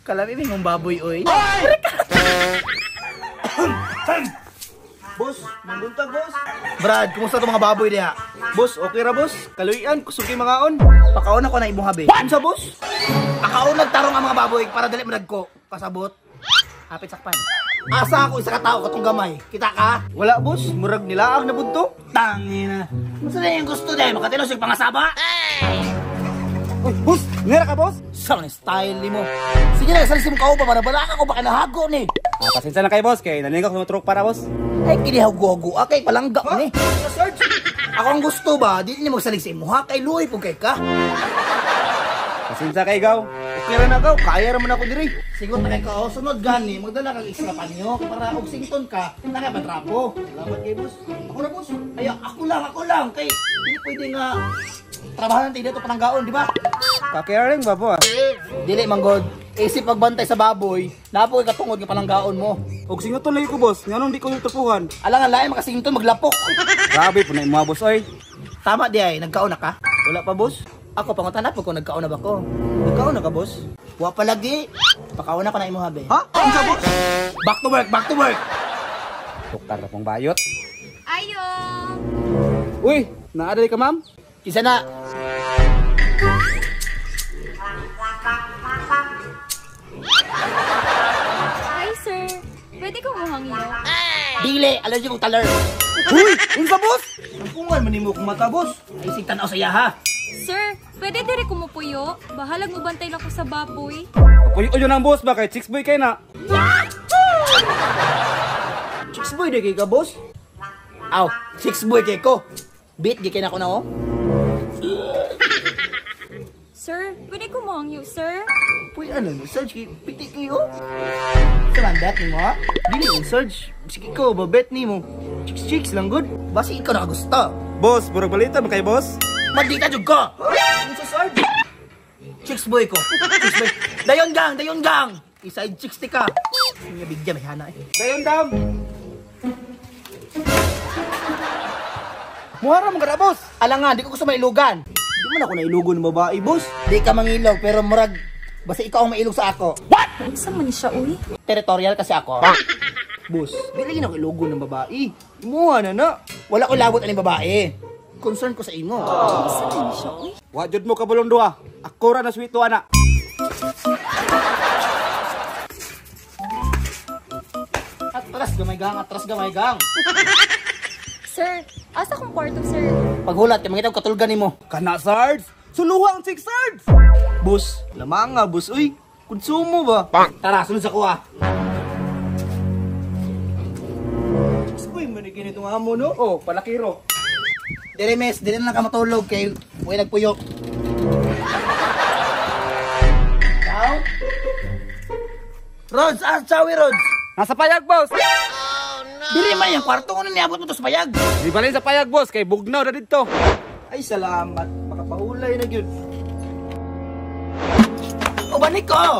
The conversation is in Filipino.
Kalami mong baboy, oy. Boss, manduntag boss. Brad, kumusta itong mga baboy niya? Boss, okay ra boss. Kaluyan, kusog kay mga on. Pakauna ko na imong habi. Unsa boss? Pakauna nagtarong ang mga baboy para dali mo nagko. Kasabot. Hapit sakpan. Asa ako isa ka tao katong gamay. Kita ka? Wala boss, murag nilaag na budto. Tangina. Gusto na yung gusto dahil makatilos yung pangasaba. Uy, boss, nira ka boss? Saan style ni mo? Sige na, salisin mo ka pa para balaka ko baka nahago ni. Pasensya na kay boss, kay nanigaw ko truck para boss. Ay, kinihago-hago. Okay, palangga ni. Ako ang gusto ba? Di ni magsalisin mo ha? Kay luoy po kay ka. Pasensya kay gaw. Okay ra na gaw, kaya ra man ako diri. Sigot na kay ka. O, sunod gani. Magdala kang extra panyo. Para og sington ka. Nakapatrapo. Salamat kay boss. Ako na boss. Ay, ako lang. Kay, hindi pwede nga trabahan natin dito pananggaon, di ba? Kakiring ba po ah? Dili manggod. Isip pagbantay sa baboy, napo kay katungod nga pananggaon mo. Og singuton lay ko boss, nganong di ko yung tupuhan. Alangan lain makasington maglapok. Grabe po na yung mga boss oy. Tama di ay, nagkaon na ka? Wala pa boss? Ako pangutan po kung nagkaon na ba ko. Nagkaon na ka boss? Wa pa lagi. Pakaon na ko na imo habe. Ha? Unsa boss? Back to work. Tukar na pong bayot. Ayo! Uy, naadali ka ma'am? Isa na. Hi, sir. Pwede ko muhangyo? Dili, allergy kong taler. Uy, unsa boss? Angkungan man nimo kung mata boss. Ay sigtan ako sa iya ha. Sir, pwede dire ko mupuyo? Bahalag mo bantay lang ko sa baboy. Uy, ang boss ba kay chicks boy kay na? Chicks boy di kay ka boss. Aw, chicks boy kay ko. Beat di kay na ko na oh. Sir, pwede ko muhangyo, sir? Puy ano, search kay piti kayo. Salandat ni mo ha? Dili yung search. Sige ko, babet ni mo. Chicks lang good. Basi ikaw nakagusta. Boss, burog balita mo kay boss? Mandita jud ka. Ano sa search? Chicks boy ko. Chicks boy. Dayon gang. Iside chicks ti ka. Nga bigya may hana eh. Dayon dam. Muhara mo kada boss. Alangan, di ko gusto mailugan. Di man ako nailugon ng babae boss. Di ka mangilog pero murag basta ikaw ang mailog sa ako. What? Saan man siya, uy? Territorial kasi ako. Boss, dili na ako ilugon ng babae. Imuha na na. Wala ko labot aning babae. Concern ko sa imo. Saan man siya, uy? Wajud mo kabalong duha. Ako ra na sweeto ana. Atras gamay gang. Sir, asa kong kwarto, sir? Paghulat, kay mangitaw katulgan nimo. Kana sards. Suluhang six sards. Boss, lamang nga boss. Uy, konsumo ba? Tara, sunod sa kuha. Uy, manigin itong amo no? Oh, palakiro. Dire mes, dire na ka matulog kay way nagpuyo. Ciao. Rods, sawi Rods. Nasa payag boss. Dire man yung kwarto ko na niabot mo to sa payag. Di balay sa payag boss kay bugnaw na dito. Ay salamat, makapahulay na gyud. O banik ko.